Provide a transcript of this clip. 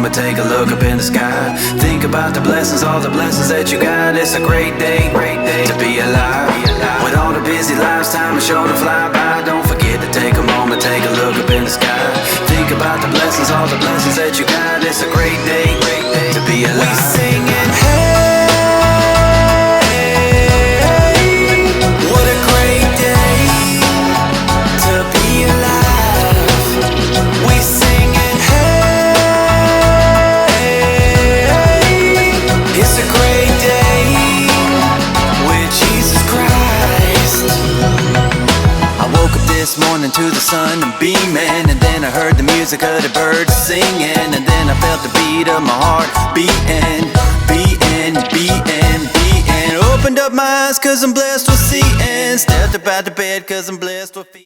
moment, take a look up in the sky. Think about the blessings, all the blessings that you got. It's a great day to be alive. With all the busy lives, time is sure to fly by. Don't forget to take a moment, take a look up in the sky. Think about the blessings, all the blessings that you got. It's a great day to be alive. We singing, hey, what a great day to be alive. We singing, hey, it's a great day with Jesus Christ. I woke up this morning to the sun and beaming, and then I heard the music of the birds singing, and then I felt the beat of my heart beating, beating, beating, beating. Opened up my eyes cause I'm blessed with seeing, stepped up out the bed cause I'm blessed with feet.